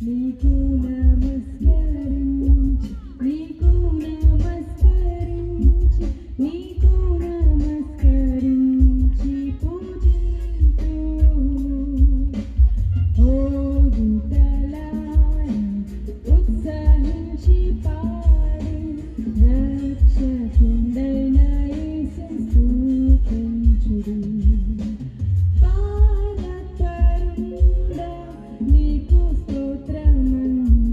నీకు నమస్కరించి నీకు నమస్కరించి నీకు నమస్కరించి పూజింతు ఓ గీతలారా ఉత్సాహించి పాడి రక్షకుండైన యేసుని స్తుతించుడి పాదపరుండ నీకు స్తోత్రమండి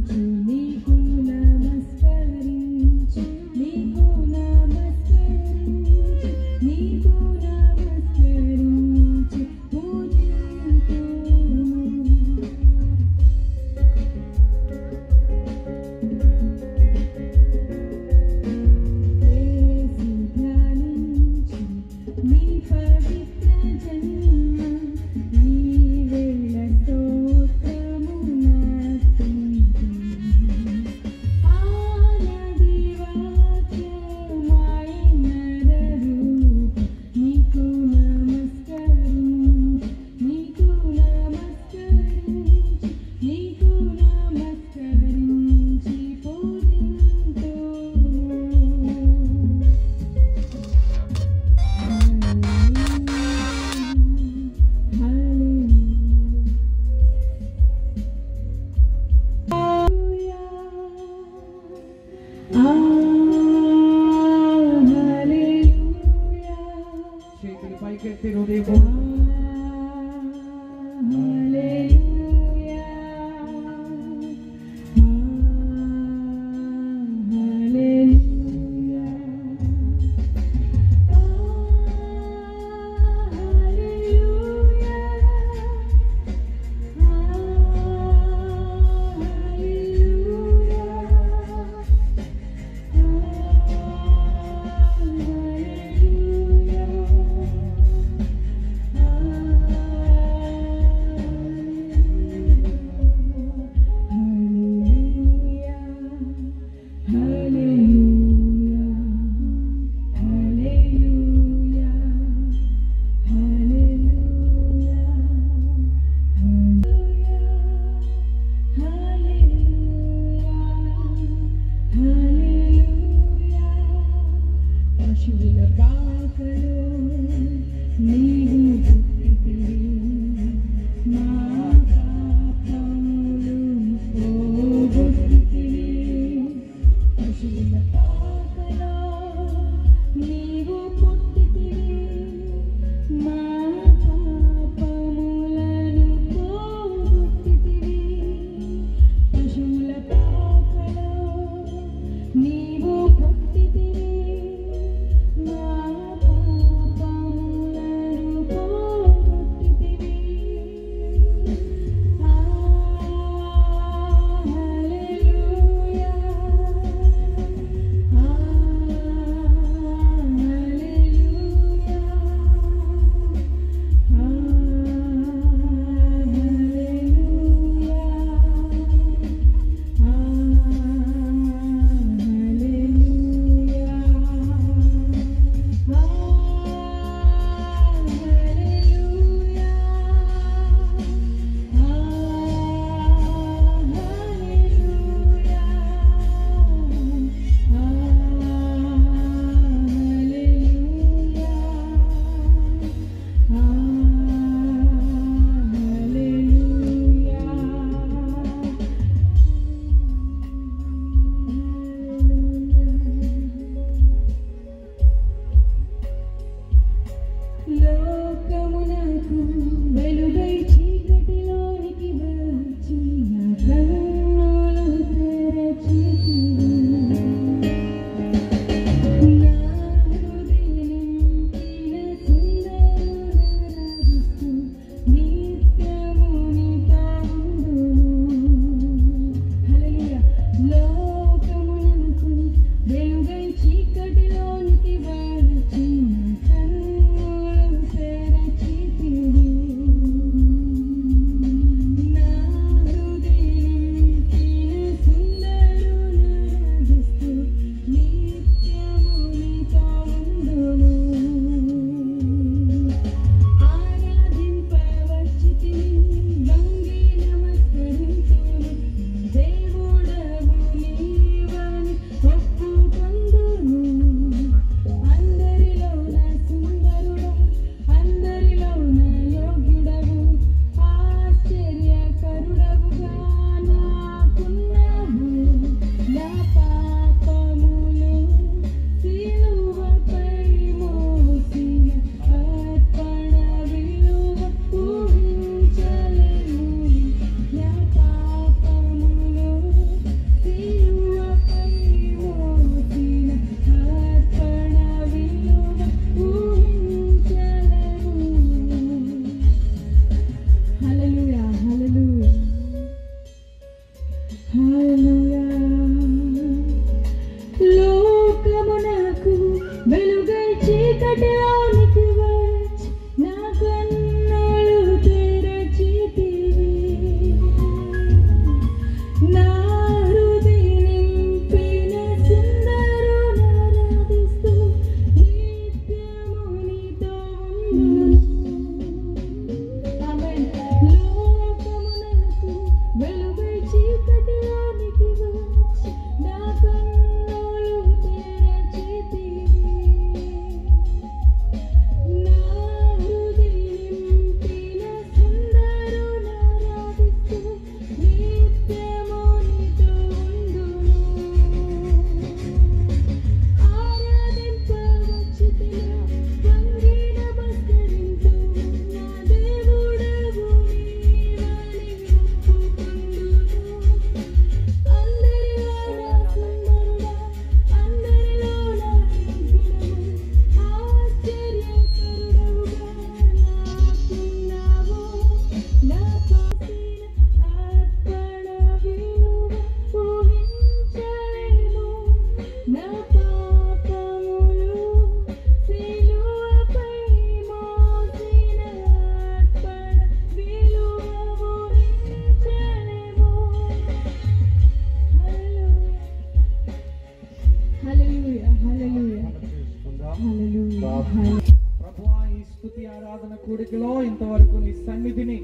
సన్నిధిని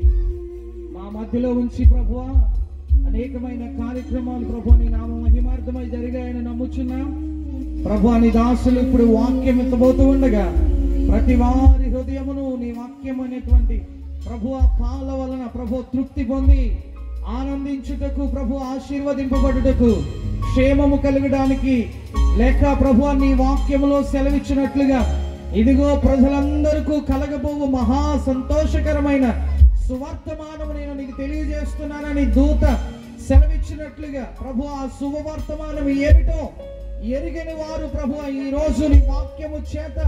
మా మధ్యలో ఉంచి ప్రభువా అనేకమైన కార్యక్రమాలు ప్రభువా నీ నామ మహిమార్థమై జరిగాయని నమ్ముచున్నాం. ప్రభువా నీ దాసులు ఇప్పుడు వాక్యం ఎత్తబోతూ ఉండగా ప్రతి వారి హృదయమును నీ వాక్యం అనేటువంటి ప్రభువా పాల వలన ప్రభు తృప్తి పొంది ఆనందించుటకు, ప్రభు ఆశీర్వదింపబడుటకు, క్షేమము కలగడానికి, లేక ప్రభువా నీ వాక్యములో సెలవిచ్చినట్లుగా ఇదిగో ప్రజలందరికీ కలగబోవు మహా సంతోషకరమైన సువర్తమానము నేను నీకు తెలియజేస్తున్నానని దూత సెలవిచ్చినట్లుగా ప్రభు ఆ శుభవర్తమానం ఏమిటో ఎరిగిన వారు ప్రభు ఈ రోజు నీ వాక్యము చేత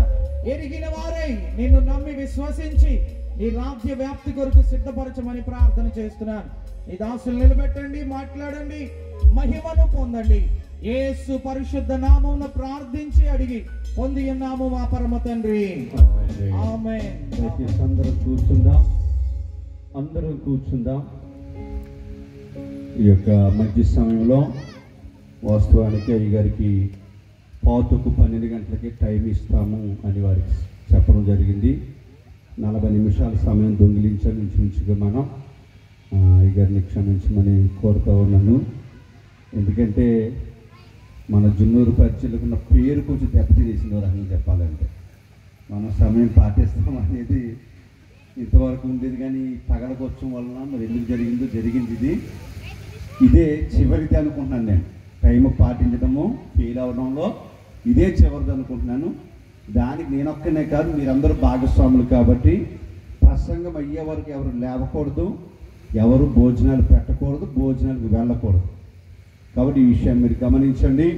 ఎరిగిన వారై నిన్ను నమ్మి విశ్వసించి నీ రాజ్య వ్యాప్తి కొరకు సిద్ధపరచమని ప్రార్థన చేస్తున్నాను. ఈ దాసులు నిలబెట్టండి, మాట్లాడండి, మహిమను పొందండి. యేసు పరిశుద్ధ నామమున ప్రార్థించి అడిగి పొంది ఉన్నాము మా పరమ తండ్రి. ఆమేన్. అందరూ కూర్చుందాం. ఈ యొక్క మధ్య సమయంలో వాస్తవానికి అయ్యగారికి 12 గంటలకి టైం ఇస్తాము అని వారికి చెప్పడం జరిగింది. 40 నిమిషాల సమయం దొంగిలించాలి ఇంచుమించుగా మనం. అయ్యగారిని క్షమించమని కోరుతా ఉన్నాను. ఎందుకంటే మన జున్నూరు పరిచయలకు ఉన్న పేరు కొంచెం దెబ్బతినేసింది రకంగా చెప్పాలంటే. మనం సమయం పాటిస్తాం అనేది ఇంతవరకు ఉండేది, కానీ తగలకొచ్చం వలన మరి ఎందుకు జరిగింది ఇదే చివరిది అనుకుంటున్నాను. నేను టైం పాటించడము ఫెయిల్ అవడంలో ఇదే చివరిది అనుకుంటున్నాను. దానికి నేనొక్కనే కాదు, మీరందరూ భాగస్వాములు కాబట్టి ప్రసంగం అయ్యే వరకు ఎవరు లేవకూడదు, ఎవరు భోజనాలు పెట్టకూడదు, భోజనాలకు వెళ్ళకూడదు. కాబట్టి ఈ విషయాన్ని మీరు గమనించండి.